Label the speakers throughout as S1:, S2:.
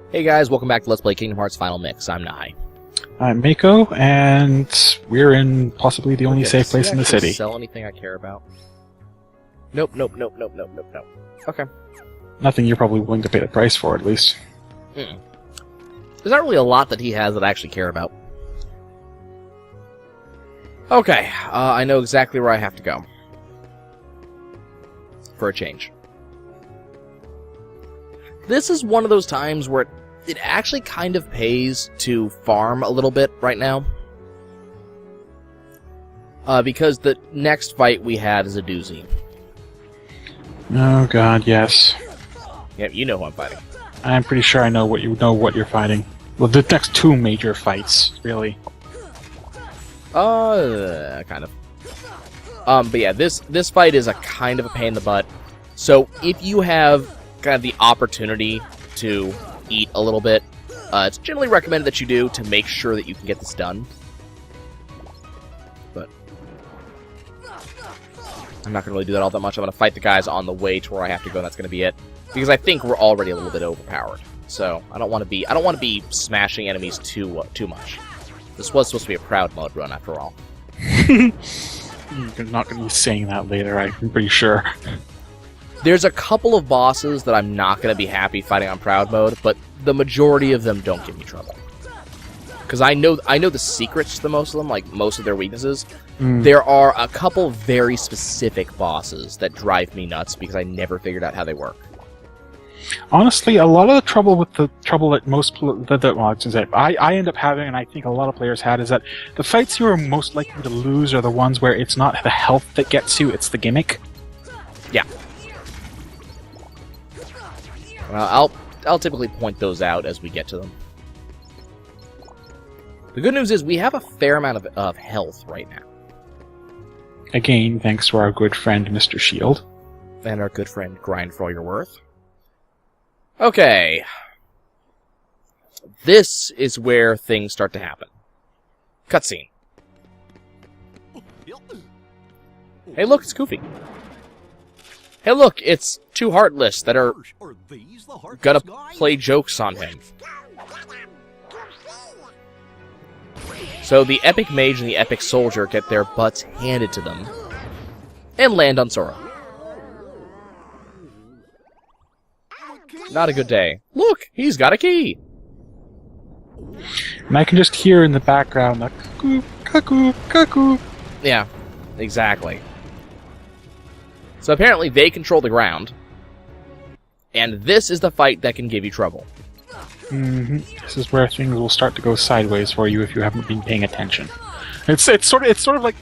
S1: Hey guys, welcome back to Let's Play Kingdom Hearts Final Mix. I'm Nai.
S2: I'm Mako, and we're in possibly the only safe place in the city.
S1: Sell anything I care about? Nope. Okay.
S2: Nothing you're probably willing to pay the price for, at least.
S1: There's not really a lot that he has that I actually care about. Okay, I know exactly where I have to go. For a change. This is one of those times where it actually kind of pays to farm a little bit right now. Because the next fight we had is a doozy.
S2: Oh god, yes.
S1: Yeah, you know who I'm fighting.
S2: I'm pretty sure I know what you're fighting. Well, the next two major fights, really.
S1: Kind of. But yeah, this fight is a kind of a pain in the butt. So if you have kind of the opportunity to eat a little bit, it's generally recommended that you do to make sure that you can get this done. But I'm not going to really do that all that much. I'm going to fight the guys on the way to where I have to go, and that's going to be it. Because I think we're already a little bit overpowered. So I don't want to be smashing enemies too much. This was supposed to be a proud mode run after all.
S2: You're not going to be saying that later, I'm pretty sure.
S1: There's a couple of bosses that I'm not going to be happy fighting on Proud Mode, but the majority of them don't give me trouble. Because I know the secrets to most of them, like most of their weaknesses. There are a couple very specific bosses that drive me nuts because I never figured out how they work.
S2: Honestly, a lot of the trouble that I end up having, and I think a lot of players had, is that the fights you are most likely to lose are the ones where it's not the health that gets you, it's the gimmick.
S1: Yeah. Well, I'll typically point those out as we get to them. The good news is we have a fair amount of health right now.
S2: Again, thanks to our good friend Mr. Shield.
S1: And our good friend Grind for All Your Worth. Okay. This is where things start to happen. Cutscene. Hey look, it's Goofy. Hey look, it's two Heartless that are gonna play jokes on him. So the Epic Mage and the Epic Soldier get their butts handed to them and land on Sora. Not a good day. Look, he's got a key!
S2: And I can just hear in the background the cuckoo, cuckoo, cuckoo.
S1: Yeah, exactly. So apparently they control the ground, and this is the fight that can give you trouble.
S2: This is where things will start to go sideways for you if you haven't been paying attention. It's sort of like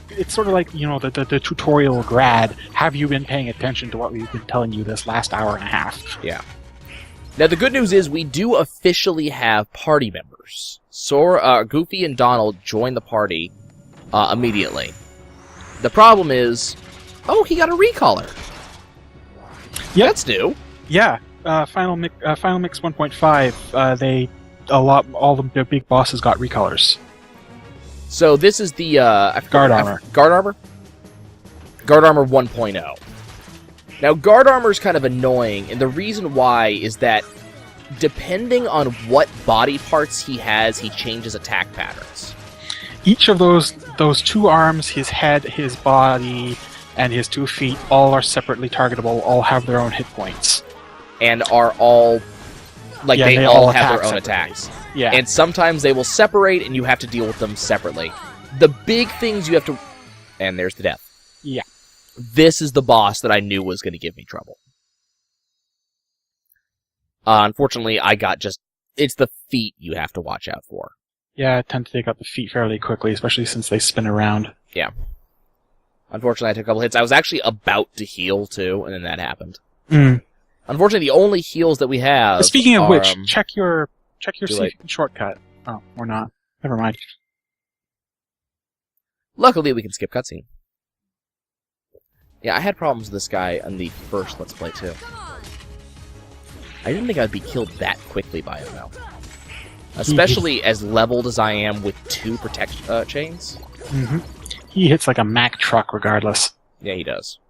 S2: you know the tutorial grad. Have you been paying attention to what we've been telling you this last hour and a half?
S1: Yeah. Now the good news is we do officially have party members. Sora, Goofy, and Donald join the party immediately. The problem is, oh, he got a recaller.
S2: Yep.
S1: That's new.
S2: Yeah. Final Mix 1.5. All the big bosses got recolors.
S1: So this is the
S2: Guard Armor.
S1: Guard Armor 1.0. Now Guard Armor is kind of annoying, and the reason why is that depending on what body parts he has, he changes attack patterns.
S2: Each of those two arms, his head, his body, and his 2 feet, all are separately targetable. All have their own hit points.
S1: And are all... Like, they all have their own attacks.
S2: Yeah.
S1: And sometimes they will separate, and you have to deal with them separately. The big things you have to... And there's the death.
S2: Yeah.
S1: This is the boss that I knew was going to give me trouble. Unfortunately, I got just... It's the feet you have to watch out for.
S2: Yeah, I tend to take out the feet fairly quickly, especially since they spin around.
S1: Yeah. Unfortunately, I took a couple hits. I was actually about to heal, too, and then that happened. Unfortunately, the only heals that we have
S2: Speaking of
S1: are,
S2: which, check your
S1: late.
S2: shortcut. Oh, or not. Never mind.
S1: Luckily, we can skip cutscene. Yeah, I had problems with this guy on the first Let's Play, too. I didn't think I'd be killed that quickly by him, though. Especially as leveled as I am with 2 protect chains.
S2: He hits like a Mack truck regardless.
S1: Yeah, he does.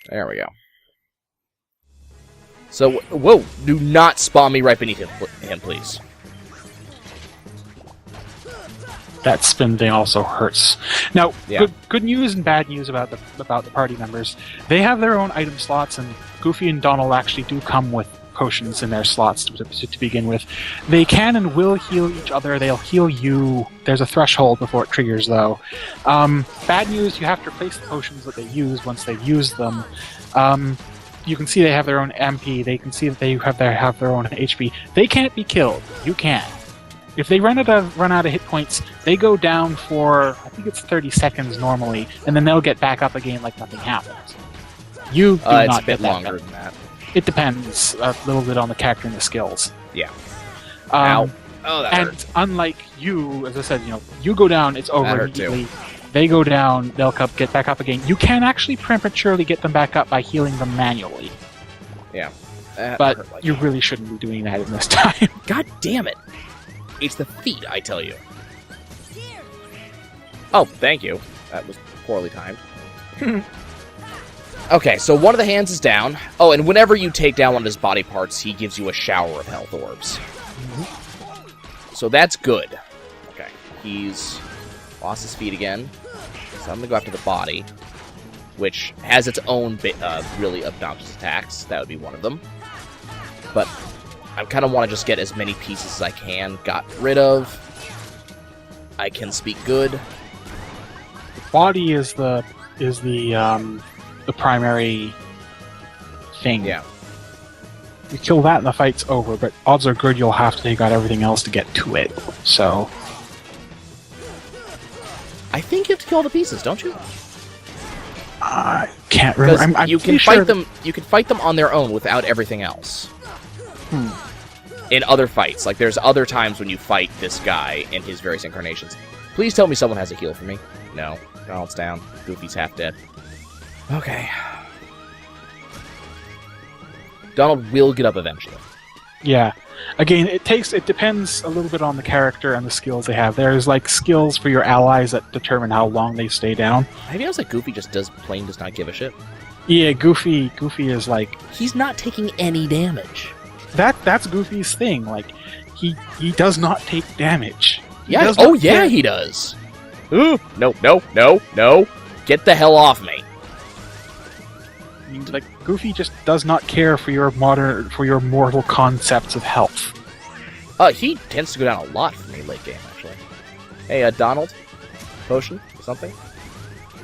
S1: There we go. So, whoa, do not spawn me right beneath him, please.
S2: That spin thing also hurts. Now,
S1: Yeah.
S2: good news and bad news about the party members. They have their own item slots, and Goofy and Donald actually do come with potions in their slots to begin with. They can and will heal each other. They'll heal you. There's a threshold before it triggers, though. Bad news, you have to replace the potions that they use once they've used them. You can see they have their own MP. They can see that they have their own HP. They can't be killed. You can. If they run out of hit points, they go down for, I think it's 30 seconds normally, and then they'll get back up again like nothing happened. You do
S1: It's
S2: not
S1: a bit
S2: get that
S1: longer
S2: back.
S1: than that.
S2: It depends a little bit on the character and the skills.
S1: Yeah. Ow. Oh, that
S2: And
S1: hurt.
S2: unlike you, as I said, you go down, it's over
S1: That hurt too.
S2: immediately. They go down, they'll get back up again. You can actually prematurely get them back up by healing them manually,
S1: Yeah. That
S2: but
S1: hurt like
S2: you really shouldn't be doing that in this time.
S1: God damn it! It's the feet, I tell you. Oh, thank you. That was poorly timed. Okay, so one of the hands is down. Oh, and whenever you take down one of his body parts, he gives you a shower of health orbs. So that's good. Okay, he's lost his feet again. So I'm gonna go after the body, which has its own really obnoxious attacks. That would be one of them. But I kind of want to just get as many pieces as I can got rid of. I can speak good.
S2: Body is the primary thing.
S1: Yeah.
S2: You kill that and the fight's over, but odds are good you'll have to take out everything else to get to it. So
S1: I think you have to kill the pieces, don't you?
S2: I can't remember.
S1: Because
S2: I'm
S1: you
S2: pretty
S1: can
S2: sure
S1: fight them. You can fight them on their own without everything else. In other fights, like there's other times when you fight this guy in his various incarnations. Please tell me someone has a heal for me. No, Donald's down. Goofy's half dead. Okay. Donald will get up eventually.
S2: Yeah. Again, it depends a little bit on the character and the skills they have. There's like skills for your allies that determine how long they stay down.
S1: I feel like Goofy just does not give a shit.
S2: Yeah, Goofy is like
S1: He's not taking any damage.
S2: that's Goofy's thing. Like he does not take damage. He
S1: Yeah.
S2: does
S1: Oh
S2: not
S1: yeah,
S2: care.
S1: he does. Ooh, no. Get the hell off me.
S2: Like Goofy just does not care for your mortal concepts of health.
S1: He tends to go down a lot for me late game, actually. Hey, Donald? Potion? Something?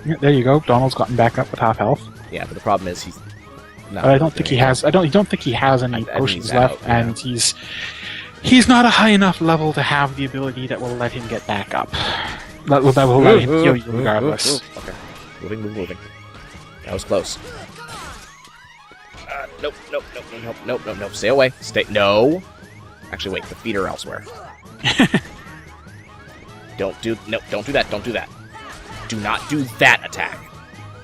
S2: Yeah, there you go. Donald's gotten back up with half health.
S1: Yeah, but the problem is he's not.
S2: But I don't think he has. I don't think he has any
S1: I think
S2: potions
S1: he's
S2: left,
S1: out, yeah.
S2: and he's not a high enough level to have the ability that will let him get back up. That will let him heal you regardless.
S1: Okay. Moving. That was close. Nope. Stay away. No. Actually, wait. The feet are elsewhere. Don't do that. Don't do that. Do not do that attack.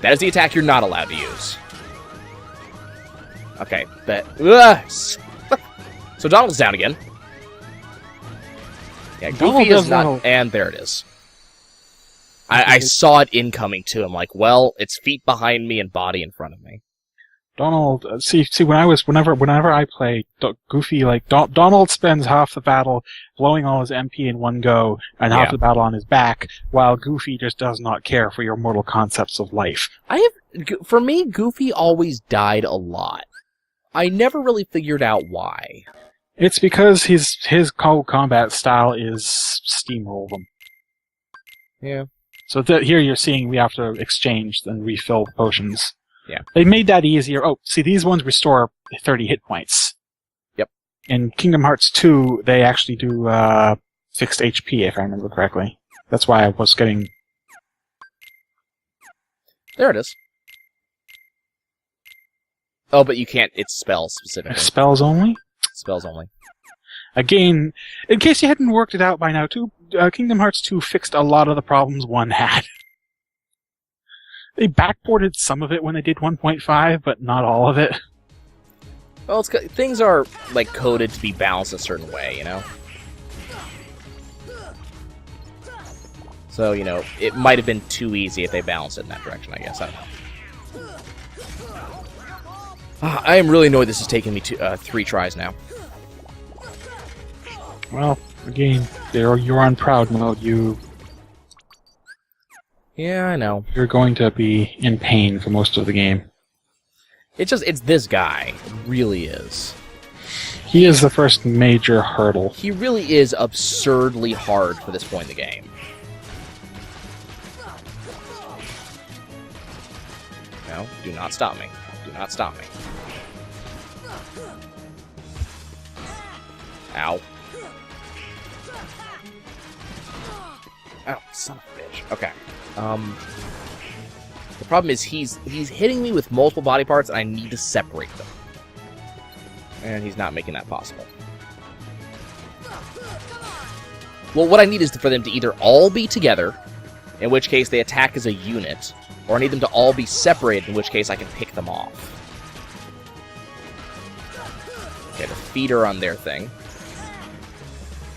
S1: That is the attack you're not allowed to use. Okay, so Donald's down again. Yeah,
S2: Donald
S1: Goofy is
S2: does
S1: not...
S2: well.
S1: And there it is. I saw it incoming, too. I'm like, well, it's feet behind me and body in front of me.
S2: Donald, see, whenever I play Goofy, like Donald spends half the battle blowing all his MP in one go, and half
S1: Yeah.
S2: the battle on his back, while Goofy just does not care for your mortal concepts of life.
S1: For me, Goofy always died a lot. I never really figured out why.
S2: It's because his combat style is steamroll them.
S1: Yeah.
S2: So here you're seeing we have to exchange and refill the potions.
S1: Yeah.
S2: They made that easier. Oh, see, these ones restore 30 hit points.
S1: Yep.
S2: In Kingdom Hearts 2, they actually do fixed HP, if I remember correctly. That's why I was getting...
S1: There it is. Oh, but you can't. It's spells specifically.
S2: Spells only?
S1: Spells only.
S2: Again, in case you hadn't worked it out by now, Kingdom Hearts 2 fixed a lot of the problems 1 had. They backported some of it when they did 1.5, but not all of it.
S1: Well, things are like coded to be balanced a certain way, you know. So it might have been too easy if they balanced it in that direction. I guess I don't know. I am really annoyed this is taking me 3 tries now.
S2: Well, again, you're on proud mode.
S1: Yeah, I know.
S2: You're going to be in pain for most of the game.
S1: It's this guy. It really is.
S2: He is the first major hurdle.
S1: He really is absurdly hard for this point in the game. No, do not stop me. Do not stop me. Ow. Ow, son of a bitch. Okay. The problem is he's hitting me with multiple body parts, and I need to separate them. And he's not making that possible. Well, what I need is for them to either all be together, in which case they attack as a unit, or I need them to all be separated, in which case I can pick them off. Okay, the feet are on their thing.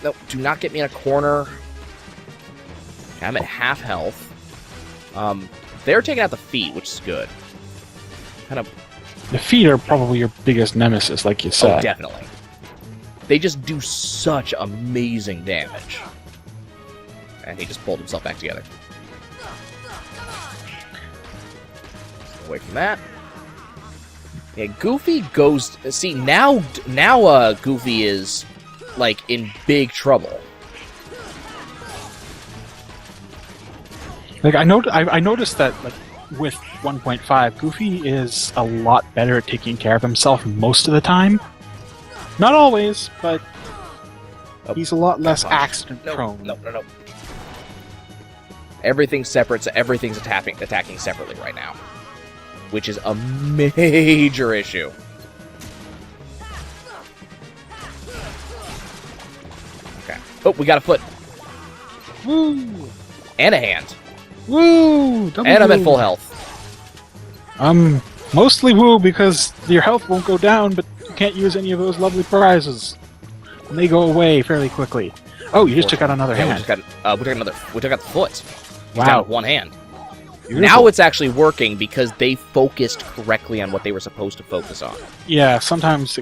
S1: No, do not get me in a corner. Okay, I'm at half health. They're taking out the feet, which is good. Kind of.
S2: The feet are probably your biggest nemesis, like you said.
S1: Oh, definitely. They just do such amazing damage. And he just pulled himself back together. Away from that. Yeah, Goofy goes. See, now, Goofy is like in big trouble.
S2: Like I noticed that like with 1.5, Goofy is a lot better at taking care of himself most of the time. Not always, but he's a lot less accident prone.
S1: No. Everything's separate, so everything's attacking separately right now, which is a major issue. Okay. Oh, we got a foot.
S2: Woo!
S1: And a hand.
S2: Woo! Double
S1: And I'm at
S2: woo.
S1: full health.
S2: Mostly woo because your health won't go down, but you can't use any of those lovely prizes. And they go away fairly quickly. Oh, you just took out another hand.
S1: We took out the foot. He's
S2: Wow.
S1: down with one hand.
S2: Beautiful.
S1: Now it's actually working because they focused correctly on what they were supposed to focus on.
S2: Yeah, sometimes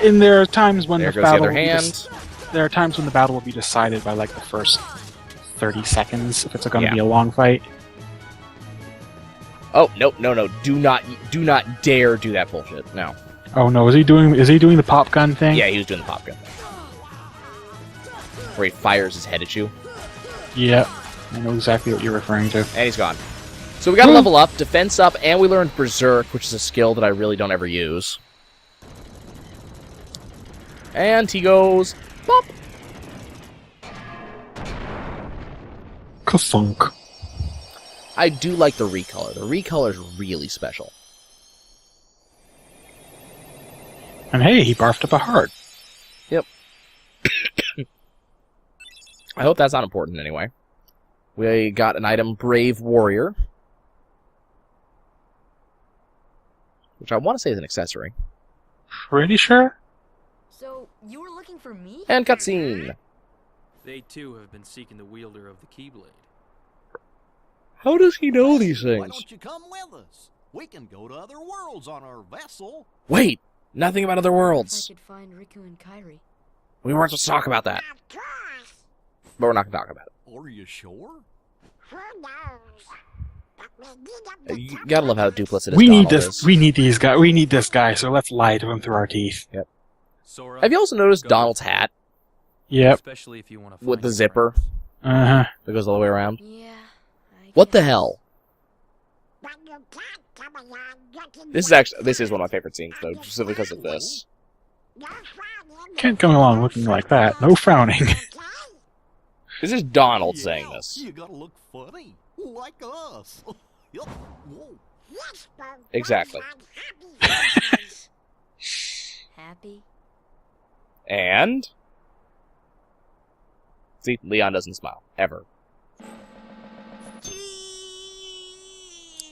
S2: and there are times when
S1: There
S2: the
S1: goes the
S2: battle
S1: other hand.
S2: there are times when the battle will be decided by like the first 30 seconds if it's going to
S1: Yeah.
S2: be a long fight.
S1: Oh, no. Do not dare do that bullshit. No.
S2: Oh no, is he doing the pop gun thing?
S1: Yeah, he was doing the pop gun thing. Where he fires his head at you.
S2: Yeah. I know exactly what you're referring to.
S1: And he's gone. So we got to level up, defense up, and we learned Berserk, which is a skill that I really don't ever use. And he goes... Bop!
S2: Ka-thunk.
S1: I do like the recolor. The recolor is really special.
S2: And hey, he barfed up a heart.
S1: Yep. I hope that's not important anyway. We got an item, Brave Warrior. Which I want to say is an accessory.
S2: Pretty sure?
S3: So, you were looking for me?
S1: And cutscene.
S4: They too have been seeking the wielder of the Keyblade.
S1: How does he know these
S5: Why
S1: things?
S5: don't you come with us? We can go to other worlds on our vessel.
S1: Wait! Nothing about other
S3: I
S1: worlds.
S3: could find Riku and Kairi.
S1: We weren't supposed to talk about that. But we're not going to talk about it.
S5: Are you sure?
S1: You gotta love how duplicitous
S2: We need
S1: Donald
S2: this.
S1: is.
S2: We need these guys. We need this guy. So let's lie to him through our teeth.
S4: Sora,
S1: Have you also noticed
S4: go.
S1: Donald's hat
S2: Yep.
S4: Especially if you want to
S1: with
S4: find
S1: the
S4: your
S1: zipper
S4: friends.
S2: Uh huh.
S1: that goes all the way around?
S3: Yeah.
S1: What the hell? This is one of my favorite scenes, though, specifically because of this.
S2: Can't come along looking like that. No frowning.
S1: This is Donald saying this.
S5: You gotta look funny, like us. Yup. Whoa.
S1: Exactly.
S3: Happy?
S1: And... See, Leon doesn't smile. Ever.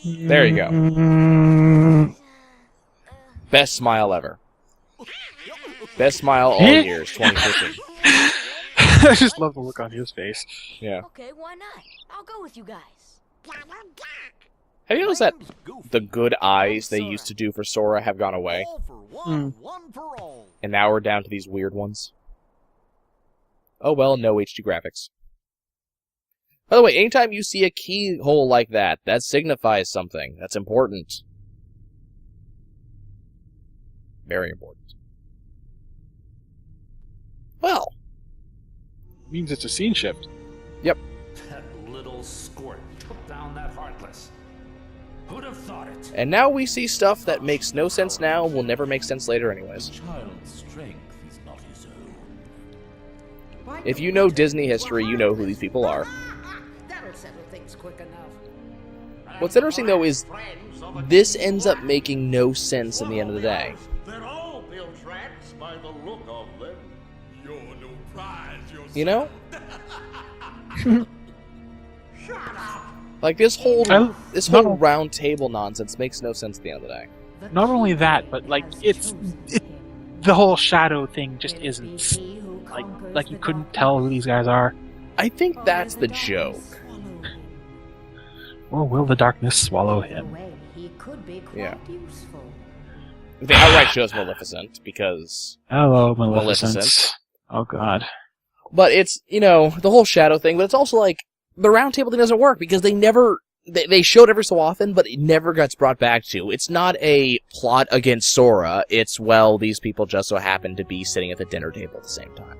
S1: There you go.
S2: Mm,
S1: Best smile ever. Best smile all years, 2015.
S2: I just love the look on his face.
S1: Yeah.
S3: Okay, why not? I'll go with you guys.
S1: Have you noticed that
S5: Name's Goofy.
S1: the good eyes they
S5: Sir.
S1: used to do for Sora have gone away?
S5: All for one, one for all.
S1: And now we're down to these weird ones? Oh well, no HD graphics. By the way, anytime you see a keyhole like that, that signifies something. That's important. Very important. Well,
S2: Means it's a scene shift.
S1: yep.
S6: That little squirt took down that Heartless. Who'd have thought it?
S1: And now we see stuff that makes no sense now, will never make sense later anyways.
S6: Child's strength is not his own.
S1: If you know Disney history, you know who these people are.
S7: That'll settle things quick enough.
S1: What's interesting, though, is this ends up making no sense in the end of the day.
S8: They're all built rats by the look of them. You're no prize yourself.
S1: You know? Like, this whole
S2: No.
S1: round table nonsense makes no sense at the end of the day.
S2: Not only that, but like the whole shadow thing just isn't like you couldn't tell who these guys are.
S1: I think that's the joke.
S2: Or will the darkness swallow him?
S3: He could be quite
S1: Yeah.
S3: useful.
S1: They outright chose Maleficent, because...
S2: Hello, Maleficent.
S1: Maleficent.
S2: Oh god.
S1: But it's, you know, the whole shadow thing, but it's also like, the round table thing doesn't work, because they never... They showed every so often, but it never gets brought back to. It's not a plot against Sora, it's, well, these people just so happen to be sitting at the dinner table at the same time.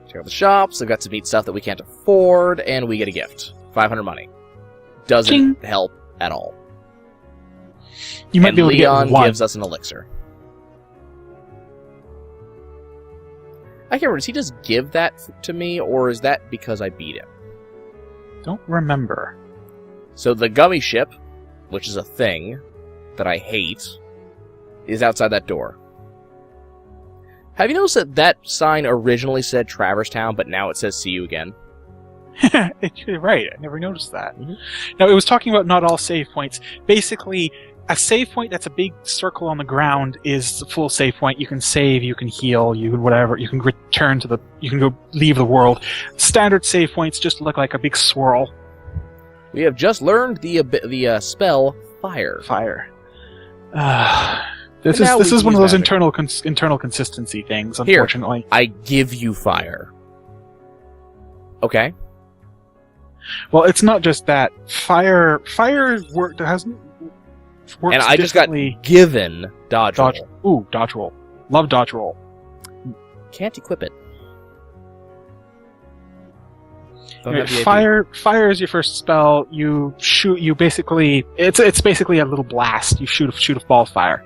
S1: Check out the shops, they've got some neat stuff that we can't afford, and we get a gift. 500 money. Doesn't
S2: Ching.
S1: help at all.
S2: You might
S1: And
S2: be able
S1: Leon
S2: to get one.
S1: gives us an elixir. I can't remember, does he just give that to me, or is that because I beat him?
S2: Don't remember.
S1: So the gummy ship, which is a thing that I hate, is outside that door. Have you noticed that that sign originally said Traverse Town, but now it says see you again?
S2: You're right. I never noticed that.
S1: Mhm.
S2: Now, it was talking about not all save points. Basically, a save point that's a big circle on the ground is a full save point. You can save, you can heal, you can whatever. You can return to the. You can go leave the world. Standard save points just look like a big swirl.
S1: We have just learned the spell Fire.
S2: Fire. This
S1: And now
S2: is
S1: we
S2: one of
S1: use
S2: those
S1: magic.
S2: internal consistency things.
S1: Here.
S2: Unfortunately,
S1: I give you fire. Okay.
S2: well, it's not just that. Fire hasn't works.
S1: And I just got
S2: differently.
S1: given dodge
S2: Dodge.
S1: roll.
S2: Ooh, dodge roll. Love dodge roll.
S1: Can't equip it. Don't
S2: Right,
S1: have the AP.
S2: fire is your first spell. You shoot. You basically it's basically a little blast. You shoot a ball of fire.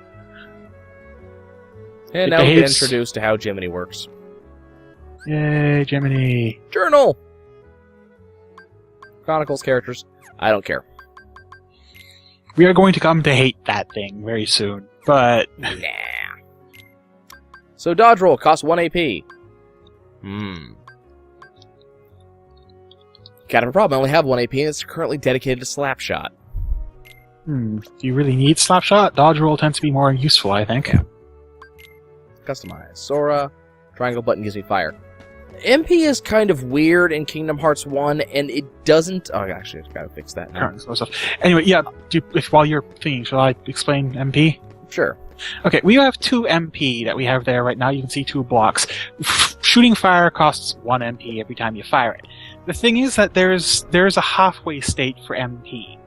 S1: And
S2: it
S1: now we get
S2: behaves-
S1: introduced to how Jiminy works.
S2: Yay, Gemini!
S1: Journal! Chronicles characters. I don't care.
S2: We are going to come to hate that thing very soon. But
S1: Nah. So dodge roll costs 1 AP. Kind of a problem. I only have 1 AP and it's currently dedicated to Slapshot.
S2: do you really need Slapshot? Dodge roll tends to be more useful, I think.
S1: Yeah. Customize. Sora. Triangle button gives me fire. MP is kind of weird in Kingdom Hearts 1, and it doesn't... Oh, actually, I've got to fix that now.
S2: Current stuff. Anyway, yeah. While you're thinking, shall I explain MP?
S1: Sure.
S2: Okay, we have 2 MP that we have there right now. You can see 2 blocks. Shooting fire costs 1 MP every time you fire it. The thing is that there's a halfway state for MP.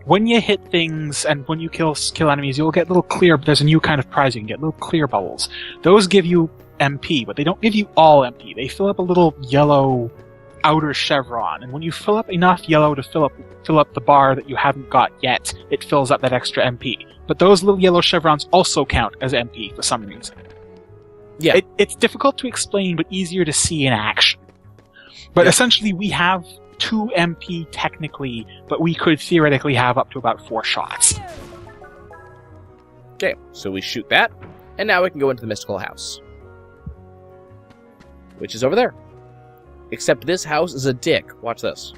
S2: When you hit things and when you kill enemies, you'll get little clear. There's a new kind of prize you can get, little clear bubbles. Those give you MP, but they don't give you all MP. They fill up a little yellow outer chevron, and when you fill up enough yellow to fill up the bar that you haven't got yet, it fills up that extra MP. But those little yellow chevrons also count as MP for some reason.
S1: Yeah.
S2: It's difficult to explain, but easier to see in action. But essentially, we have 2 MP technically, but we could theoretically have up to about 4 shots.
S1: Okay, so we shoot that, and now we can go into the Mystical House. Which is over there. Except this house is a dick. Watch this.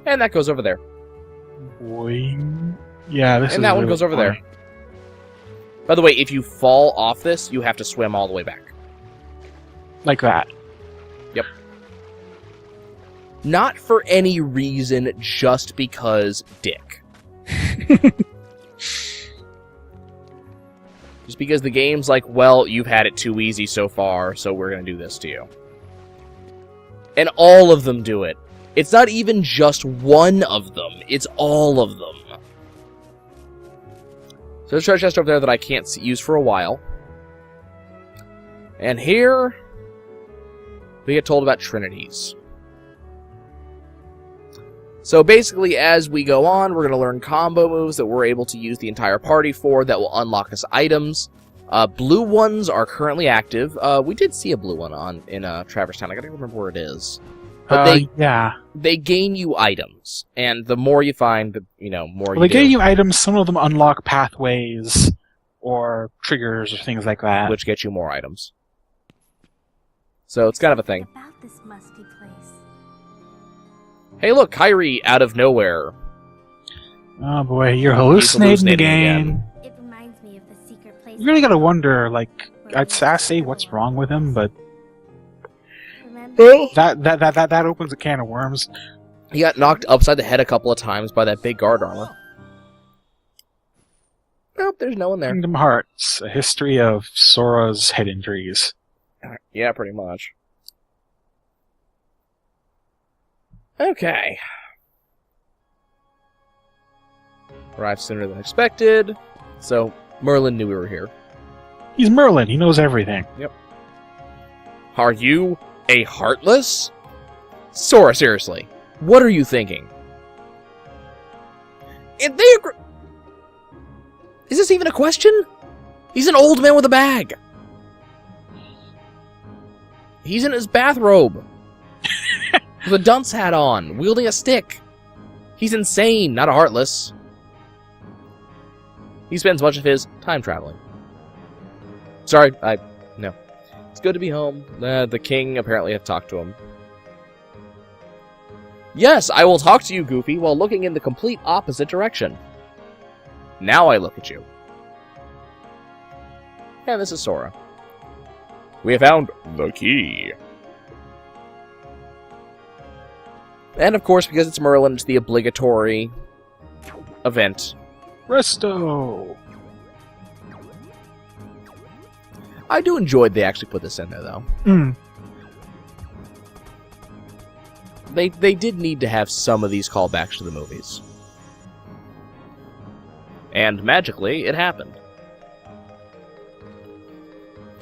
S1: And that goes over there.
S2: Boing. Yeah, this is
S1: And that one
S2: really
S1: goes over
S2: funny.
S1: there. By the way, if you fall off this, you have to swim all the way back.
S2: Like that.
S1: Yep. Not for any reason, just because dick. Just because the game's like, well, you've had it too easy so far, so we're going to do this to you. And all of them do it. It's not even just one of them, it's all of them. So there's a treasure chest over there that I can't use for a while. And here, we get told about trinities. So basically, as we go on, we're going to learn combo moves that we're able to use the entire party for that will unlock us items. Blue ones are currently active. We did see a blue one in Traverse Town. I gotta remember where it is. But they gain you items, and the more you find, the more you
S2: They
S1: do.
S2: gain you items. Some of them unlock pathways or triggers or things like that.
S1: Which get you more items. So it's kind of a thing.
S9: About this musty place.
S1: Hey, look, Kyrie out of nowhere.
S2: Oh boy, you're hallucinating again.
S9: It reminds me of the secret place.
S2: You really gotta wonder, like, I'd say what's wrong with him, but
S9: Remember?
S2: that opens a can of worms.
S1: He got knocked upside the head a couple of times by that big guard armor. Nope, there's no one there.
S2: Kingdom Hearts, a history of Sora's head injuries.
S1: Yeah, pretty much. Okay. Arrived sooner than expected. So, Merlin knew we were here.
S2: He's Merlin, he knows everything.
S1: Yep. Are you a Heartless? Sora, seriously. What are you thinking? And they agree. Is this even a question? He's an old man with a bag. He's in his bathrobe. With a dunce hat on, wielding a stick. He's insane, not a Heartless. He spends much of his time traveling. Sorry, no. It's good to be home. The king apparently had talked to him. Yes, I will talk to you, Goofy, while looking in the complete opposite direction. Now I look at you. And this is Sora. We have found the key. And of course, because it's Merlin, it's the obligatory event.
S2: Resto!
S1: I do enjoy they actually put this in there, though. They did need to have some of these callbacks to the movies. And magically, it happened.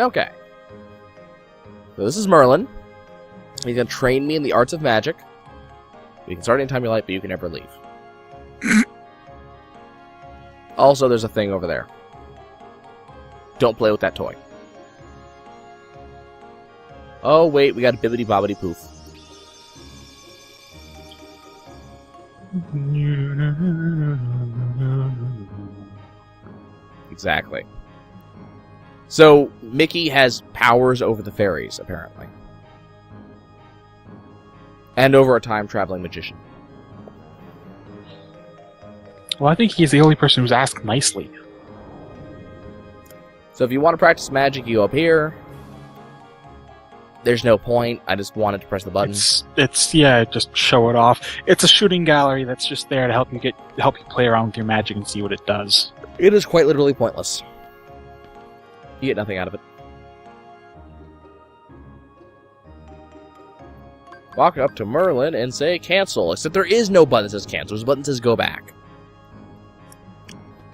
S1: Okay. So this is Merlin. He's going to train me in the arts of magic. You can start anytime you like, but you can never leave. Also, there's a thing over there. Don't play with that toy. Oh, wait, we got a bibbidi bobbidi poof. Exactly. So, Mickey has powers over the fairies, apparently. And over a time-traveling magician.
S2: Well, I think he's the only person who's asked nicely.
S1: So if you want to practice magic, you go up here. There's no point. I just wanted to press the button.
S2: Just show it off. It's a shooting gallery that's just there to help you play around with your magic and see what it does.
S1: It is quite literally pointless. You get nothing out of it. Walk up to Merlin and say cancel, except there is no button that says cancel. There's a button that says go back.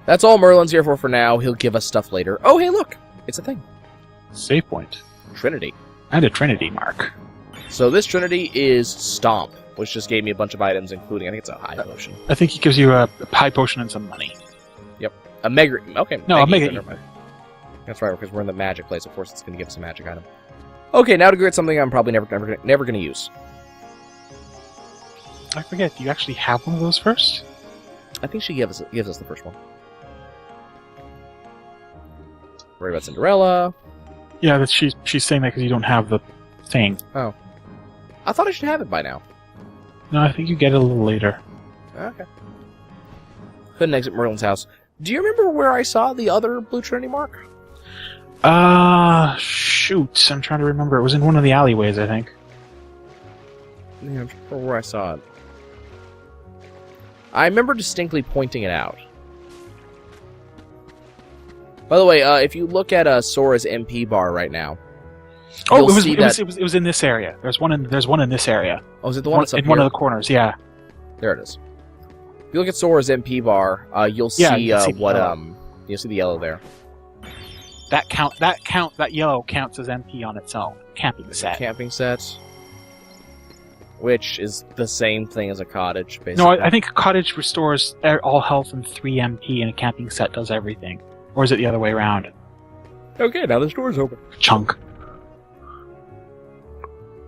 S1: That's all Merlin's here for now. He'll give us stuff later. Oh, hey, look! It's a thing.
S2: Save point.
S1: Trinity.
S2: And a Trinity mark.
S1: So this Trinity is Stomp, which just gave me a bunch of items, including, I think it's a high potion.
S2: I think he gives you a high potion and some money.
S1: Yep. A Mega... Okay.
S2: No, a Mega...
S1: Never mind. That's right, because we're in the magic place. Of course, it's going to give us a magic item. Okay, now to get something I'm probably never going to use.
S2: I forget, do you actually have one of those first?
S1: I think she gives us the first one. Worry about Cinderella.
S2: Yeah, she's saying that because you don't have the thing.
S1: Oh. I thought I should have it by now.
S2: No, I think you get it a little later.
S1: Okay. Couldn't exit Merlin's house. Do you remember where I saw the other Blue Trinity mark?
S2: Shoot. I'm trying to remember. It was in one of the alleyways, I think.
S1: Yeah, I'm trying to remember where I saw it. I remember distinctly pointing it out. By the way, if you look at Sora's MP bar right now,
S2: Oh,
S1: you'll see that...
S2: it was in this area. There's one in this area.
S1: Oh, is it the one that's up
S2: in
S1: here?
S2: one of the corners? Yeah.
S1: There it is. If you look at Sora's MP bar, you'll see
S2: you can see
S1: what
S2: the
S1: you'll see the yellow there.
S2: That yellow counts as MP on its own. Camping set.
S1: Camping set, which is the same thing as a cottage, basically.
S2: No, I think a cottage restores all health and 3 MP, and a camping set does everything. Or is it the other way around?
S1: Okay, now the store's open.
S2: Chunk.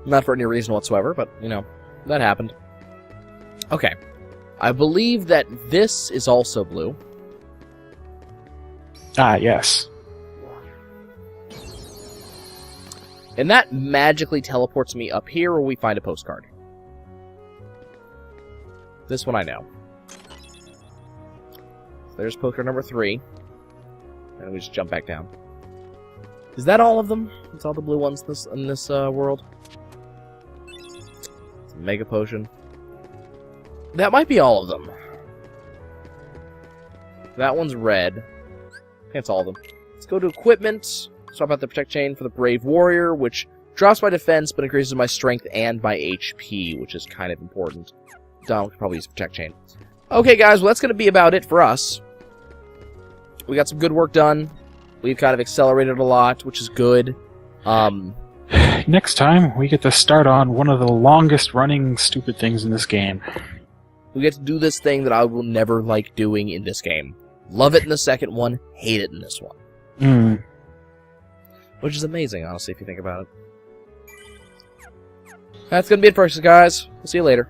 S1: Not for any reason whatsoever, but, you know, that happened. Okay. I believe that this is also blue.
S2: Ah, yes.
S1: And that magically teleports me up here where we find a postcard. This one I know. There's postcard number 3. And we just jump back down. Is that all of them? It's all the blue ones in this world? It's a Mega Potion. That might be all of them. That one's red. I think that's all of them. Let's go to equipment. Swap out the Protect Chain for the Brave Warrior, which drops my defense but increases my strength and my HP, which is kind of important. Dom could probably use Protect Chain. Okay, guys, well, that's going to be about it for us. We got some good work done. We've kind of accelerated a lot, which is good.
S2: Next time, we get to start on one of the longest running stupid things in this game.
S1: We get to do this thing that I will never like doing in this game. Love it in the second one, hate it in this one.
S2: Mm.
S1: Which is amazing, honestly, if you think about it. That's going to be it for us, guys. We'll see you later.